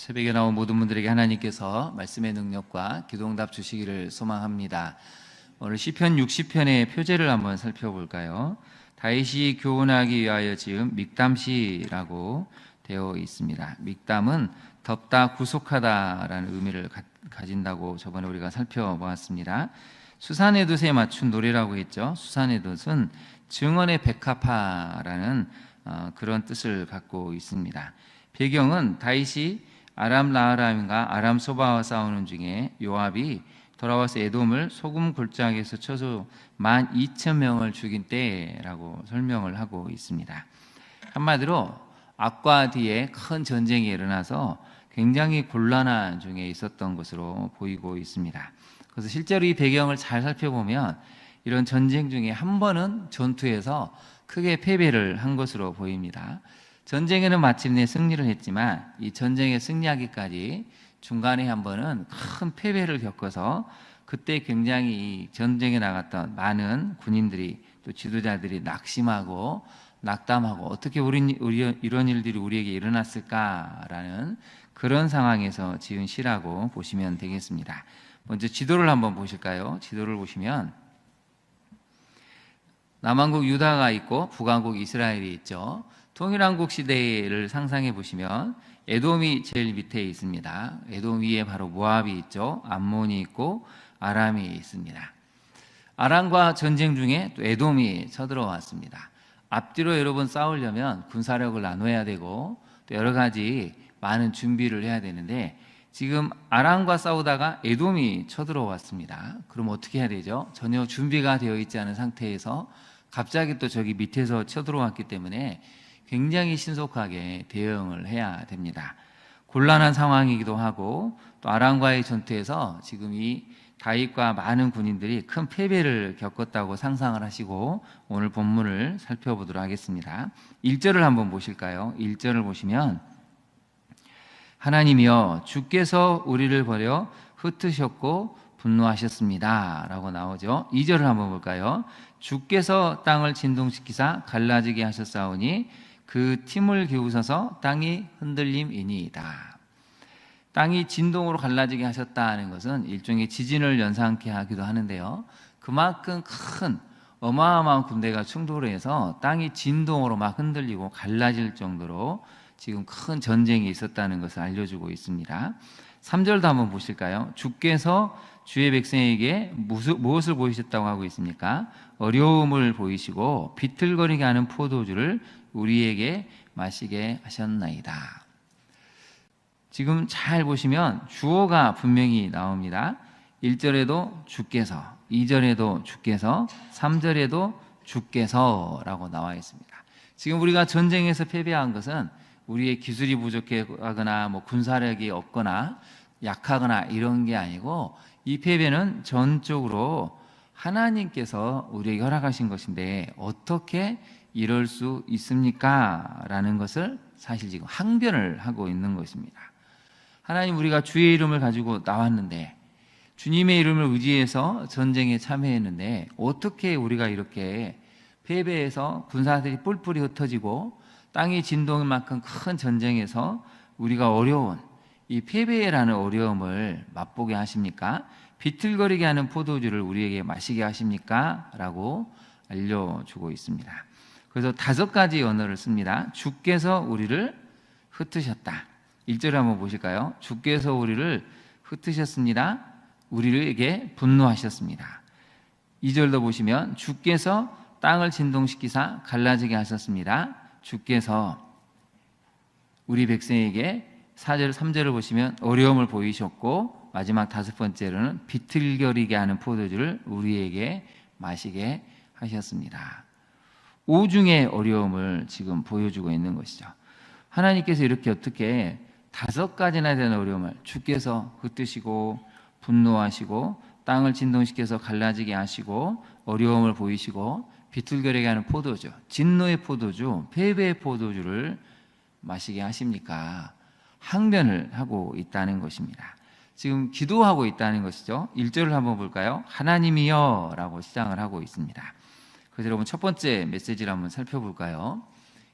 새벽에 나온 모든 분들에게 하나님께서 말씀의 능력과 기도응답 주시기를 소망합니다. 오늘 시편 60편의 표제를 한번 살펴볼까요? 다윗이 교훈하기 위하여 지은 믹담시라고 되어 있습니다. 믹담은 덮다 구속하다라는 의미를 가진다고 저번에 우리가 살펴보았습니다. 수산의 돛에 맞춘 노래라고 했죠. 수산의 돛은 증언에 백합하라는 그런 뜻을 갖고 있습니다. 배경은 다윗이 아람 나하람과 아람 소바와 싸우는 중에 요압이 돌아와서 에돔을 소금 골짜기에서 쳐서 12,000명을 죽인 때라고 설명을 하고 있습니다. 한마디로 앞과 뒤에 큰 전쟁이 일어나서 굉장히 곤란한 중에 있었던 것으로 보이고 있습니다. 그래서 실제로 이 배경을 잘 살펴보면 이런 전쟁 중에 한 번은 전투에서 크게 패배를 한 것으로 보입니다. 전쟁에는 마침내 승리를 했지만 이 전쟁에 승리하기까지 중간에 한 번은 큰 패배를 겪어서 그때 굉장히 이 전쟁에 나갔던 많은 군인들이 또 지도자들이 낙심하고 낙담하고 어떻게 이런 일들이 우리에게 일어났을까라는 그런 상황에서 지은 시라고 보시면 되겠습니다. 먼저 지도를 한번 보실까요? 지도를 보시면 남한국 유다가 있고 북한국 이스라엘이 있죠. 통일한국 시대를 상상해 보시면 에돔이 제일 밑에 있습니다. 에돔 위에 바로 모압이 있죠. 암몬이 있고 아람이 있습니다. 아람과 전쟁 중에 또 에돔이 쳐들어왔습니다. 앞뒤로 여러분 싸우려면 군사력을 나눠야 되고 또 여러 가지 많은 준비를 해야 되는데 지금 아람과 싸우다가 에돔이 쳐들어왔습니다. 그럼 어떻게 해야 되죠? 전혀 준비가 되어 있지 않은 상태에서 갑자기 또 저기 밑에서 쳐들어왔기 때문에 굉장히 신속하게 대응을 해야 됩니다. 곤란한 상황이기도 하고 또 아람과의 전투에서 지금 이 다윗과 많은 군인들이 큰 패배를 겪었다고 상상을 하시고 오늘 본문을 살펴보도록 하겠습니다. 1절을 한번 보실까요? 1절을 보시면 하나님이여 주께서 우리를 버려 흩으셨고 분노하셨습니다 라고 나오죠. 2절을 한번 볼까요? 주께서 땅을 진동시키사 갈라지게 하셨사오니 그 팀을 기우셔서 땅이 흔들림이니이다. 땅이 진동으로 갈라지게 하셨다는 것은 일종의 지진을 연상케 하기도 하는데요. 그만큼 큰 어마어마한 군대가 충돌해서 땅이 진동으로 막 흔들리고 갈라질 정도로 지금 큰 전쟁이 있었다는 것을 알려주고 있습니다. 3절도 한번 보실까요? 주께서 주의 백성에게 무엇을 보이셨다고 하고 있습니까? 어려움을 보이시고 비틀거리게 하는 포도주를 우리에게 마시게 하셨나이다. 지금 잘 보시면 주어가 분명히 나옵니다. 1절에도 주께서, 2절에도 주께서, 3절에도 주께서라고 나와 있습니다. 지금 우리가 전쟁에서 패배한 것은 우리의 기술이 부족하거나 군사력이 없거나 약하거나 이런 게 아니고 이 패배는 전적으로 하나님께서 우리에게 허락하신 것인데 어떻게 이럴 수 있습니까? 라는 것을 사실 지금 항변을 하고 있는 것입니다. 하나님, 우리가 주의 이름을 가지고 나왔는데 주님의 이름을 의지해서 전쟁에 참여했는데 어떻게 우리가 이렇게 패배해서 군사들이 뿔뿔이 흩어지고 땅이 진동할 만큼 큰 전쟁에서 우리가 어려운 이 패배라는 어려움을 맛보게 하십니까? 비틀거리게 하는 포도주를 우리에게 마시게 하십니까? 라고 알려주고 있습니다. 그래서 5가지 언어를 씁니다. 주께서 우리를 흩으셨다. 1절을 한번 보실까요? 주께서 우리를 흩으셨습니다. 우리에게 분노하셨습니다. 2절도 보시면 주께서 땅을 진동시키사 갈라지게 하셨습니다. 주께서 우리 백성에게 4절, 3절을 보시면 어려움을 보이셨고 마지막 5번째로는 비틀거리게 하는 포도주를 우리에게 마시게 하셨습니다. 오중의 어려움을 지금 보여주고 있는 것이죠. 하나님께서 이렇게 어떻게 5가지나 되는 어려움을 주께서 흩으시고 분노하시고 땅을 진동시켜서 갈라지게 하시고 어려움을 보이시고 비틀거리게 하는 포도주, 진노의 포도주, 패배의 포도주를 마시게 하십니까? 항변을 하고 있다는 것입니다. 지금 기도하고 있다는 것이죠. 1절을 한번 볼까요? 하나님이여 라고 시작을 하고 있습니다. 그래서 여러분 첫 번째 메시지를 한번 살펴볼까요?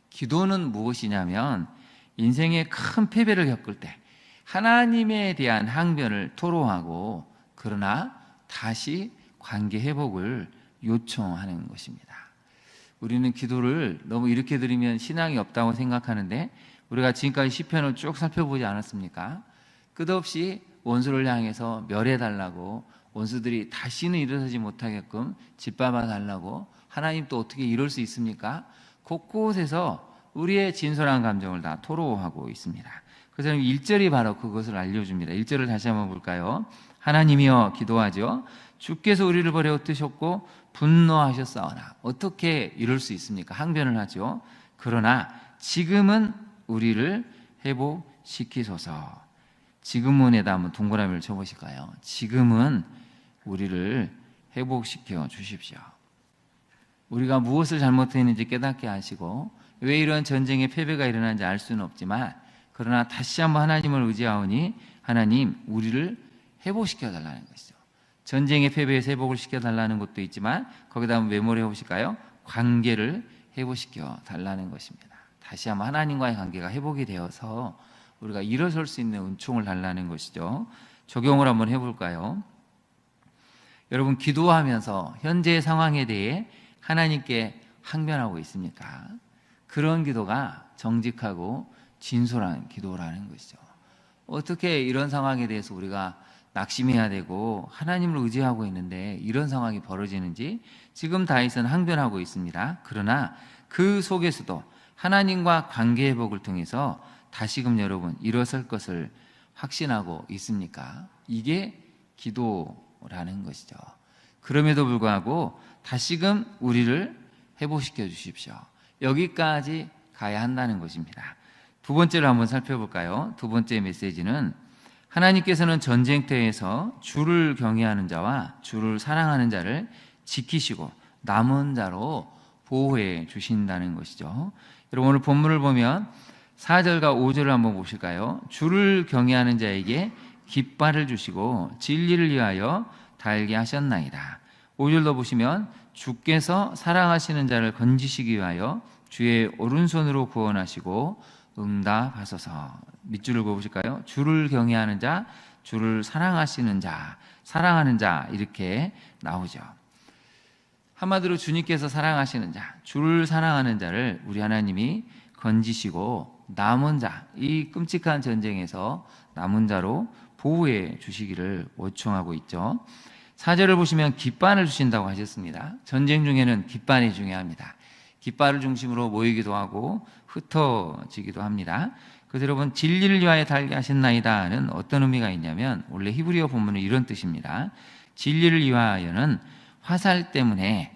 기도는 무엇이냐면 인생의 큰 패배를 겪을 때 하나님에 대한 항변을 토로하고 그러나 다시 관계 회복을 요청하는 것입니다. 우리는 기도를 너무 이렇게 드리면 신앙이 없다고 생각하는데 우리가 지금까지 시편을 쭉 살펴보지 않았습니까? 끝없이 원수를 향해서 멸해달라고, 원수들이 다시는 일어서지 못하게끔 짓밟아 달라고, 하나님 또 어떻게 이럴 수 있습니까? 곳곳에서 우리의 진솔한 감정을 다 토로하고 있습니다. 그래서 1절이 바로 그것을 알려줍니다. 1절을 다시 한번 볼까요? 하나님이여 기도하죠. 주께서 우리를 버려 흩으셨고 분노하셨사오나. 어떻게 이럴 수 있습니까? 항변을 하죠. 그러나 지금은 우리를 회복시키소서. 지금은에다 한번 동그라미를 쳐보실까요? 지금은 우리를 회복시켜 주십시오. 우리가 무엇을 잘못했는지 깨닫게 하시고 왜 이런 전쟁의 패배가 일어난지 알 수는 없지만 그러나 다시 한번 하나님을 의지하오니 하나님 우리를 회복시켜 달라는 것이죠. 전쟁의 패배에서 회복을 시켜달라는 것도 있지만 거기다 한번 메모를 해보실까요? 관계를 회복시켜 달라는 것입니다. 다시 한번 하나님과의 관계가 회복이 되어서 우리가 일어설 수 있는 은총을 달라는 것이죠. 적용을 한번 해볼까요? 여러분 기도하면서 현재의 상황에 대해 하나님께 항변하고 있습니까? 그런 기도가 정직하고 진솔한 기도라는 것이죠. 어떻게 이런 상황에 대해서 우리가 낙심해야 되고 하나님을 의지하고 있는데 이런 상황이 벌어지는지 지금 다윗은 항변하고 있습니다. 그러나 그 속에서도 하나님과 관계 회복을 통해서 다시금 여러분 일어설 것을 확신하고 있습니까? 이게 기도라는 것이죠. 그럼에도 불구하고 다시금 우리를 회복시켜 주십시오. 여기까지 가야 한다는 것입니다. 두 번째를 한번 살펴볼까요? 두 번째 메시지는 하나님께서는 전쟁터에서 주를 경외하는 자와 주를 사랑하는 자를 지키시고 남은 자로 보호해 주신다는 것이죠. 여러분 오늘 본문을 보면 4절과 5절을 한번 보실까요? 주를 경외하는 자에게 깃발을 주시고 진리를 위하여 달게 하셨나이다. 5절도 보시면 주께서 사랑하시는 자를 건지시기 위하여 주의 오른손으로 구원하시고 응답하소서. 밑줄을 그어보실까요? 주를 경외하는 자, 주를 사랑하시는 자, 사랑하는 자 이렇게 나오죠. 한마디로 주님께서 사랑하시는 자, 주를 사랑하는 자를 우리 하나님이 건지시고 남은 자, 이 끔찍한 전쟁에서 남은 자로 보호해 주시기를 요청하고 있죠. 4절을 보시면 깃발을 주신다고 하셨습니다. 전쟁 중에는 깃발이 중요합니다. 깃발을 중심으로 모이기도 하고 흩어지기도 합니다. 그래서 여러분 진리를 위하여 달게 하셨나이다는 어떤 의미가 있냐면 원래 히브리어 본문은 이런 뜻입니다. 진리를 위하여는 화살 때문에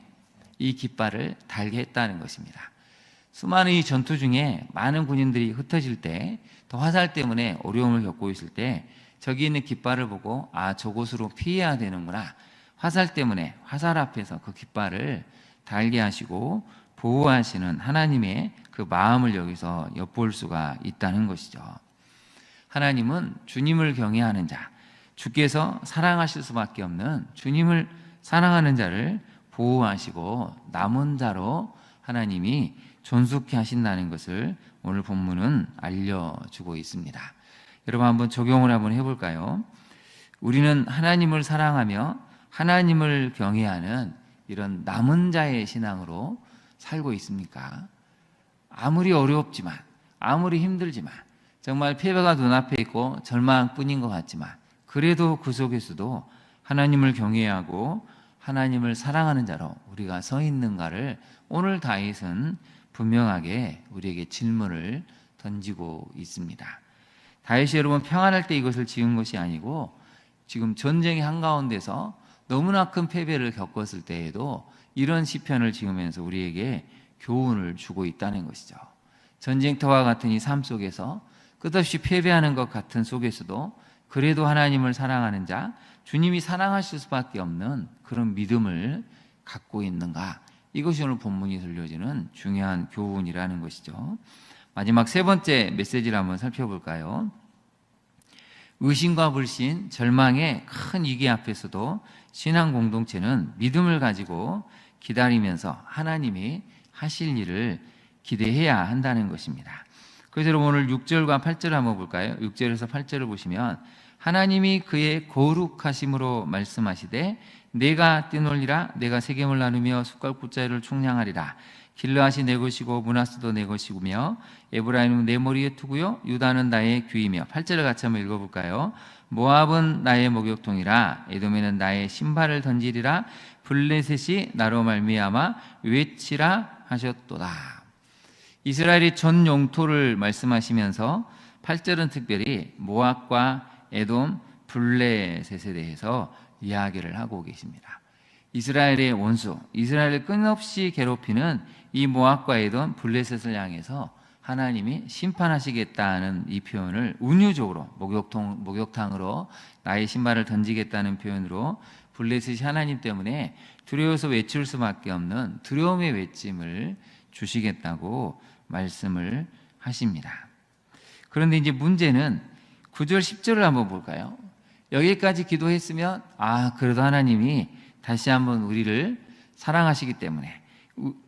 이 깃발을 달게 했다는 것입니다. 수많은 이 전투 중에 많은 군인들이 흩어질 때 또 화살 때문에 어려움을 겪고 있을 때 저기 있는 깃발을 보고 아 저곳으로 피해야 되는구나. 화살 때문에 화살 앞에서 그 깃발을 달게 하시고 보호하시는 하나님의 그 마음을 여기서 엿볼 수가 있다는 것이죠. 하나님은 주님을 경외하는 자, 주께서 사랑하실 수밖에 없는 주님을 사랑하는 자를 보호하시고 남은 자로 하나님이 존속케 하신다는 것을 오늘 본문은 알려주고 있습니다. 여러분 한번 적용을 한번 해볼까요? 우리는 하나님을 사랑하며 하나님을 경외하는 이런 남은 자의 신앙으로 살고 있습니까? 아무리 어렵지만 아무리 힘들지만 정말 패배가 눈앞에 있고 절망뿐인 것 같지만 그래도 그 속에서도 하나님을 경외하고 하나님을 사랑하는 자로 우리가 서 있는가를 오늘 다윗은 분명하게 우리에게 질문을 던지고 있습니다. 다윗이 여러분 평안할 때 이것을 지은 것이 아니고 지금 전쟁의 한가운데서 너무나 큰 패배를 겪었을 때에도 이런 시편을 지으면서 우리에게 교훈을 주고 있다는 것이죠. 전쟁터와 같은 이 삶 속에서 끝없이 패배하는 것 같은 속에서도 그래도 하나님을 사랑하는 자, 주님이 사랑하실 수밖에 없는 그런 믿음을 갖고 있는가? 이것이 오늘 본문이 들려지는 중요한 교훈이라는 것이죠. 마지막 세 번째 메시지를 한번 살펴볼까요? 의심과 불신, 절망의 큰 위기 앞에서도 신앙 공동체는 믿음을 가지고 기다리면서 하나님이 하실 일을 기대해야 한다는 것입니다. 그래서 여러분 오늘 6절과 8절을 한번 볼까요? 6절에서 8절을 보시면 하나님이 그의 거룩하심으로 말씀하시되 내가 뛰놀리라 내가 세겜을 나누며 숫갈꽃자루를 충량하리라. 길르앗이 내 것이고 므낫세도 내 것이며 에브라임은 내 머리에 투구요 유다는 나의 귀이며. 8절을 같이 한번 읽어볼까요? 모압은 나의 목욕통이라 에돔에는 나의 신발을 던지리라. 블레셋이 나로 말미암아 외치라 하셨도다. 이스라엘의 전 영토를 말씀하시면서 8절은 특별히 모압과 에돔, 블레셋에 대해서 이야기를 하고 계십니다. 이스라엘의 원수, 이스라엘을 끊임없이 괴롭히는 이 모압과 에돔, 블레셋을 향해서 하나님이 심판하시겠다는 이 표현을 운유적으로 목욕탕으로 나의 신발을 던지겠다는 표현으로 블레셋이 하나님 때문에 두려워서 외칠 수밖에 없는 두려움의 외침을 주시겠다고 말씀을 하십니다. 그런데 이제 문제는 9절 10절을 한번 볼까요? 여기까지 기도했으면 그래도 하나님이 다시 한번 우리를 사랑하시기 때문에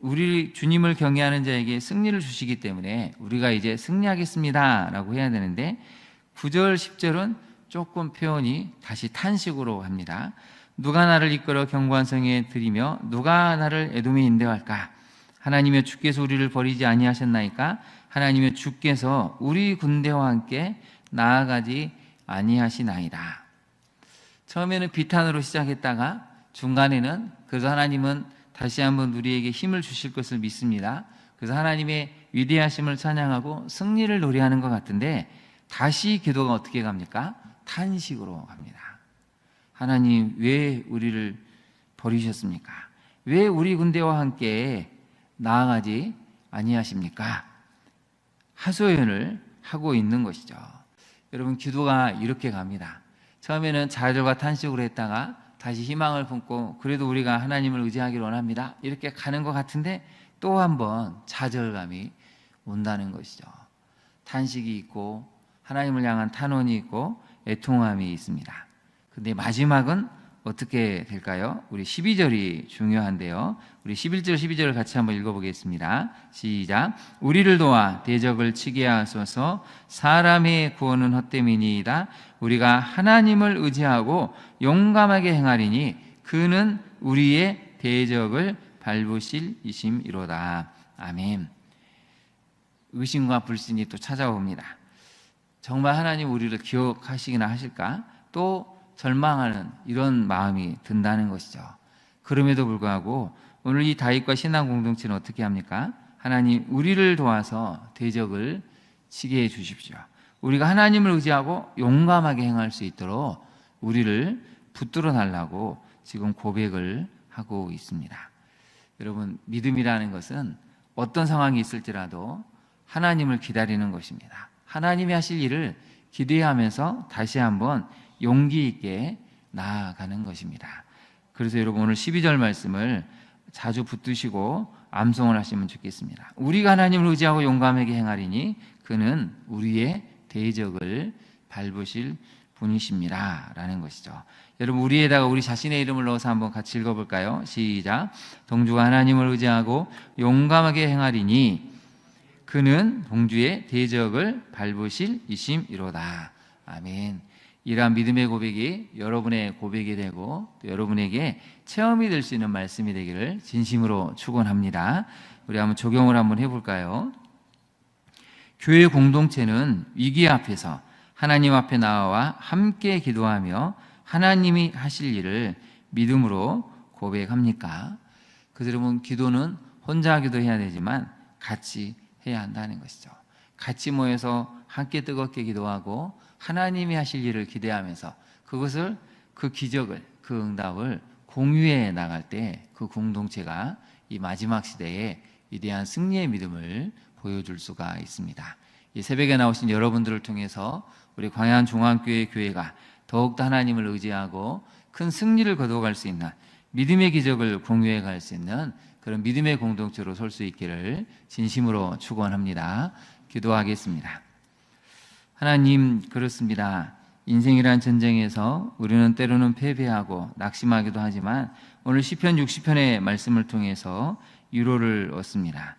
우리 주님을 경외하는 자에게 승리를 주시기 때문에 우리가 이제 승리하겠습니다 라고 해야 되는데 9절 10절은 조금 표현이 다시 탄식으로 합니다. 누가 나를 이끌어 견고한 성에 들이며 누가 나를 에돔에 인도할까? 하나님의 주께서 우리를 버리지 아니하셨나이까? 하나님의 주께서 우리 군대와 함께 나아가지 아니하시나이다. 처음에는 비탄으로 시작했다가 중간에는 그래서 하나님은 다시 한번 우리에게 힘을 주실 것을 믿습니다. 그래서 하나님의 위대하심을 찬양하고 승리를 노래하는 것 같은데 다시 기도가 어떻게 갑니까? 탄식으로 갑니다. 하나님 왜 우리를 버리셨습니까? 왜 우리 군대와 함께 나아가지 아니하십니까? 하소연을 하고 있는 것이죠. 여러분 기도가 이렇게 갑니다. 처음에는 좌절과 탄식으로 했다가 다시 희망을 품고 그래도 우리가 하나님을 의지하기를 원합니다 이렇게 가는 것 같은데 또 한 번 좌절감이 온다는 것이죠. 탄식이 있고 하나님을 향한 탄원이 있고 애통함이 있습니다. 근데 마지막은 어떻게 될까요? 우리 12절이 중요한데요. 우리 11절 12절을 같이 한번 읽어보겠습니다. 시작. 우리를 도와 대적을 치게 하소서. 사람의 구원은 헛됨이니이다. 우리가 하나님을 의지하고 용감하게 행하리니 그는 우리의 대적을 밟으실 이심이로다. 아멘. 의심과 불신이 또 찾아옵니다. 정말 하나님 우리를 기억하시기나 하실까? 또 절망하는 이런 마음이 든다는 것이죠. 그럼에도 불구하고 오늘 이 다윗과 신앙 공동체는 어떻게 합니까? 하나님 우리를 도와서 대적을 치게 해 주십시오. 우리가 하나님을 의지하고 용감하게 행할 수 있도록 우리를 붙들어 달라고 지금 고백을 하고 있습니다. 여러분 믿음이라는 것은 어떤 상황이 있을지라도 하나님을 기다리는 것입니다. 하나님이 하실 일을 기대하면서 다시 한번 용기 있게 나아가는 것입니다. 그래서 여러분 오늘 12절 말씀을 자주 붙드시고 암송을 하시면 좋겠습니다. 우리가 하나님을 의지하고 용감하게 행하리니 그는 우리의 대적을 밟으실 분이십니다 라는 것이죠. 여러분 우리에다가 우리 자신의 이름을 넣어서 한번 같이 읽어볼까요? 시작. 동주가 하나님을 의지하고 용감하게 행하리니 그는 동주의 대적을 밟으실 이심이로다. 아멘. 이러한 믿음의 고백이 여러분의 고백이 되고 또 여러분에게 체험이 될 수 있는 말씀이 되기를 진심으로 축원합니다. 우리 한번 적용을 한번 해볼까요? 교회 공동체는 위기 앞에서 하나님 앞에 나와 함께 기도하며 하나님이 하실 일을 믿음으로 고백합니까? 그래서 여러분 기도는 혼자 기도해야 되지만 같이 해야 한다는 것이죠. 같이 모여서 함께 뜨겁게 기도하고 하나님이 하실 일을 기대하면서 그것을 그 기적을 그 응답을 공유해 나갈 때 그 공동체가 이 마지막 시대에 위대한 승리의 믿음을 보여줄 수가 있습니다. 이 새벽에 나오신 여러분들을 통해서 우리 광야한 중앙교회 교회가 더욱더 하나님을 의지하고 큰 승리를 거둬갈 수 있는 믿음의 기적을 공유해 갈 수 있는 그런 믿음의 공동체로 설 수 있기를 진심으로 축원합니다. 기도하겠습니다. 하나님 그렇습니다. 인생이란 전쟁에서 우리는 때로는 패배하고 낙심하기도 하지만 오늘 시편 60편의 말씀을 통해서 위로를 얻습니다.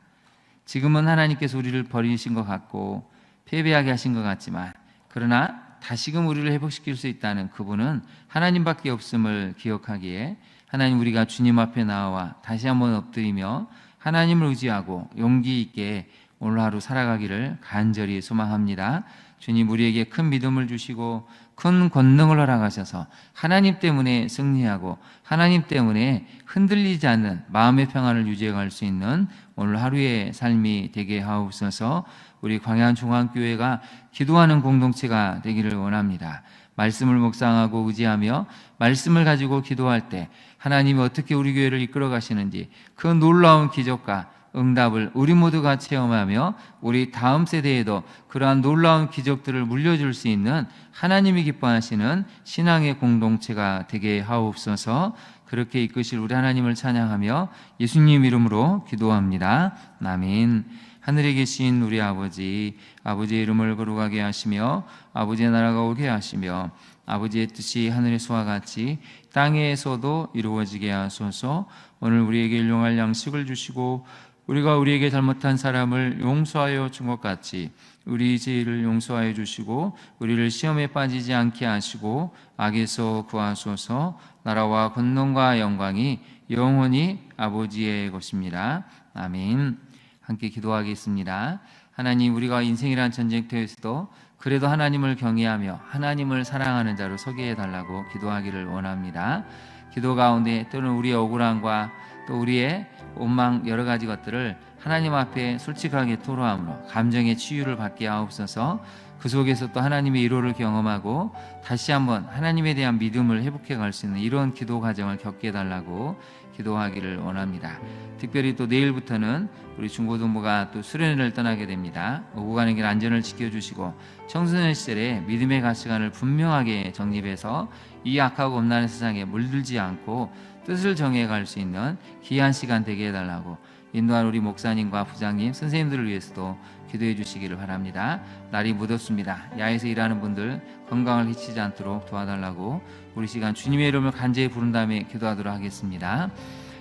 지금은 하나님께서 우리를 버리신 것 같고 패배하게 하신 것 같지만 그러나 다시금 우리를 회복시킬 수 있다는 그분은 하나님밖에 없음을 기억하기에 하나님, 우리가 주님 앞에 나와 다시 한번 엎드리며 하나님을 의지하고 용기 있게 오늘 하루 살아가기를 간절히 소망합니다. 주님, 우리에게 큰 믿음을 주시고 큰 권능을 허락하셔서 하나님 때문에 승리하고 하나님 때문에 흔들리지 않는 마음의 평안을 유지해 갈 수 있는 오늘 하루의 삶이 되게 하옵소서. 우리 광양중앙교회가 기도하는 공동체가 되기를 원합니다. 말씀을 묵상하고 의지하며 말씀을 가지고 기도할 때 하나님이 어떻게 우리 교회를 이끌어 가시는지 그 놀라운 기적과 응답을 우리 모두가 체험하며 우리 다음 세대에도 그러한 놀라운 기적들을 물려줄 수 있는 하나님이 기뻐하시는 신앙의 공동체가 되게 하옵소서. 그렇게 이끄실 우리 하나님을 찬양하며 예수님 이름으로 기도합니다. 아멘. 하늘에 계신 우리 아버지, 아버지의 이름을 거룩하게 하시며 아버지의 나라가 오게 하시며 아버지의 뜻이 하늘에서와 같이 땅에서도 이루어지게 하소서. 오늘 우리에게 일용할 양식을 주시고 우리가 우리에게 잘못한 사람을 용서하여 준 것 같이 우리 죄를 용서하여 주시고 우리를 시험에 빠지지 않게 하시고 악에서 구하소서. 나라와 권능과 영광이 영원히 아버지의 것입니다. 아멘. 함께 기도하겠습니다. 하나님, 우리가 인생이란 전쟁터에서도 그래도 하나님을 경외하며 하나님을 사랑하는 자로 서게 해달라고 기도하기를 원합니다. 기도 가운데 또는 우리의 억울함과 또 우리의 원망 여러 가지 것들을 하나님 앞에 솔직하게 토로함으로 감정의 치유를 받게 하옵소서. 그 속에서 또 하나님의 위로를 경험하고 다시 한번 하나님에 대한 믿음을 회복해 갈 수 있는 이런 기도 과정을 겪게 해달라고 기도하기를 원합니다. 특별히 또 내일부터는 우리 중고등부가 또 수련회를 떠나게 됩니다. 오고 가는 길 안전을 지켜주시고 청소년 시절에 믿음의 가치관을 분명하게 정립해서 이 악하고 음란한 세상에 물들지 않고 뜻을 정해갈 수 있는 귀한 시간 되게 해달라고 인도한 우리 목사님과 부장님, 선생님들을 위해서도 기도해 주시기를 바랍니다. 날이 무덥습니다. 야외에서 일하는 분들 건강을 해치지 않도록 도와달라고 우리 시간 주님의 이름을 간절히 부른 다음에 기도하도록 하겠습니다.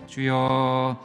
주여